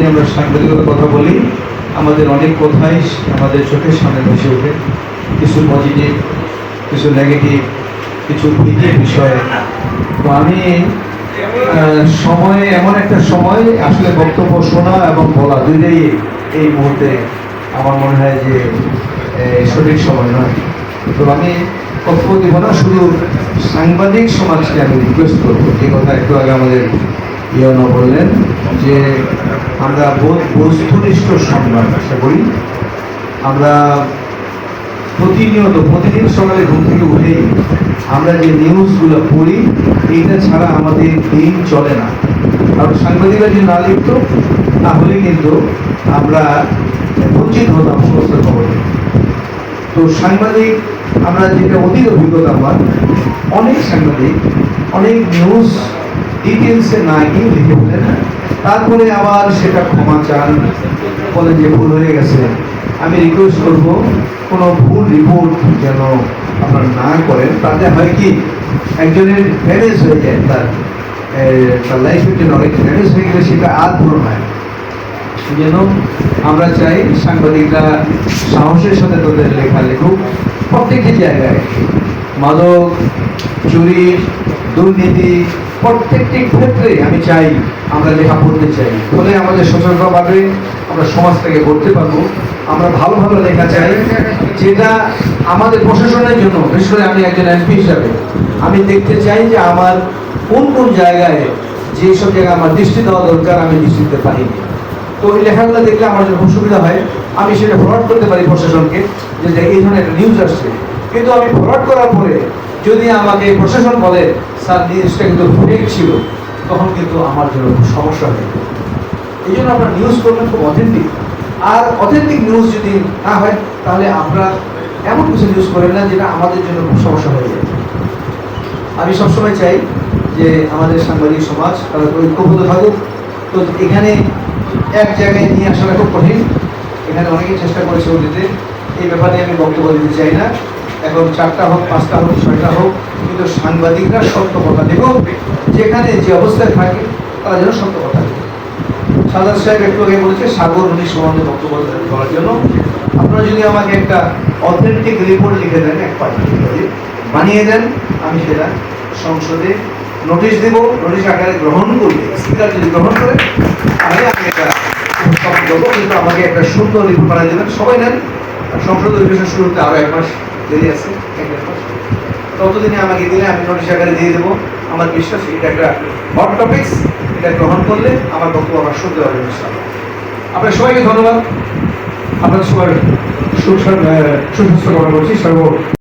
আমরা সাংবাদিকতার কথা বলি আমাদের অনেক কথাই আমাদের চোখের সামনে ভেসে ওঠে, কিছু পজিটিভ, কিছু নেগেটিভ, কিছু ভীতির বিষয়। তো আমি সময়ে এমন একটা সময় আসলে বক্তব্য শোনা এবং বলা দুইটাই এই মুহূর্তে আমার মনে হয় যে সঠিক সময় নয়। তো আমি বক্তব্য দিব না, শুধু সাংবাদিক সমাজকে আমি রিকোয়েস্ট করবো, যে কথা একটু আগে আমাদের ইয়নো বললেন যে আমরা বস্তুনিষ্ঠ সংবাদ আশা করি। আমরা প্রতিদিন সকালে ঘুম থেকে উঠেই আমরা যে নিউজগুলো পড়ি, এইটা ছাড়া আমাদের দিন চলে না। কারণ সাংবাদিকরা যদি না লিখত তাহলে কিন্তু আমরা বঞ্চিত হতাম সমস্ত খবরে। তো সাংবাদিক আমরা যেটা অধিক অভিজ্ঞতা আমার, অনেক সাংবাদিক অনেক নিউজ ডিটেলসে না গিয়ে লিখে বলেন, তারপরে আবার সেটা ক্ষমা চান, বলেন যে ভুল হয়ে গেছে। আমি রিকোয়েস্ট করবো কোনো ভুল রিপোর্ট যেন আপনারা না করেন। তাতে হয় কি, একজনের ড্যামেজ হয়ে যায়, তার লাইফের জন্য অনেক ড্যামেজ হয়ে গেলে সেটা আর ধরো হয়। যেন আমরা চাই সাংবাদিকরা সাহসের সাথে তাদের লেখা লেখুক। প্রত্যেকটি জায়গায় মাদক, চুরি, দুর্নীতি, প্রত্যেকটি ক্ষেত্রে আমি চাই আমরা লেখা পড়তে চাই। ফলে আমাদের সচেতনতা বাড়বে, আমরা সমাজ থেকে গড়তে পারবো। আমরা ভালো ভালো লেখা চাই, যেটা আমাদের প্রশাসনের জন্য, বিশেষ করে আমি একজন এমপি হিসাবে আমি দেখতে চাই যে আমার কোন কোন জায়গায়, যেসব জায়গায় আমার দৃষ্টি দেওয়া দরকার আমি দৃষ্টি দিতে পারিনি। তো ওই লেখাগুলো দেখলে আমার জন্য খুব সুবিধা হয়। আমি সেটা ফরওয়ার্ড করতে পারি প্রশাসনকে, যে এই ধরনের একটা নিউজ আসছে। কিন্তু আমি ফরওয়ার্ড করার পরে যদি আমাকে প্রশাসন বলে স্যার নিউজটা কিন্তু ফেক ছিল, তখন কিন্তু আমার জন্য খুব সমস্যা হয়ে যায়। এই জন্য আপনার নিউজ করবেন খুব অথেন্টিক। আর অথেন্টিক নিউজ যদি না হয়, তাহলে আমরা এমন কিছু নিউজ করেন না যেটা আমাদের জন্য খুব সমস্যা হয়ে যায়। আমি সবসময় চাই যে আমাদের সাংবাদিক সমাজ তারা ঐক্যবদ্ধ থাকুক। তো এখানে এক জায়গায় নিয়ে আসাটা খুব কঠিন। এখানে অনেকেই চেষ্টা করেছে দিতে, এই ব্যাপারে আমি বক্তব্য দিতে চাই না। এখন 4টা হোক, 5টা হোক, 6টা হোক, কিন্তু সাংবাদিকরা সত্য কথা দেব, যেখানে যে অবস্থায় থাকে তারা যেন সত্য কথা দেবে। সাজাদ সাহেব একটু আগে বলেছে সাগর নদীর সম্বন্ধে বক্তব্য করার জন্য। আপনারা যদি আমাকে একটা অথেন্টিক রিপোর্ট লিখে দেন, এক পার্টি বানিয়ে দেন, আমি সেটা সংসদে নোটিশ দেব। নোটিশ আকারে গ্রহণ করলে, স্পিকার যদি গ্রহণ করে, তাহলে আমি এটা দেবো। কিন্তু আমাকে একটা সুন্দর রিপোর্ট বানিয়ে দেবেন, সবাই নেন। সংসদ অধিবেশন শুরু হতে আরও 1 মাস দেরি আছে, 1 মাস। ততদিনে আমাকে দিলে আমি নোটিশ আকারে দিয়ে দেবো। আমার বিশ্বাস এটা একটা হট টপিকস, এটা গ্রহণ করলে আমার বক্তব্য আমার শুনতে হবে। আপনার সবাইকে ধন্যবাদ। আপনাদের সবার সুস্বাস্থ্য কামনা করছি।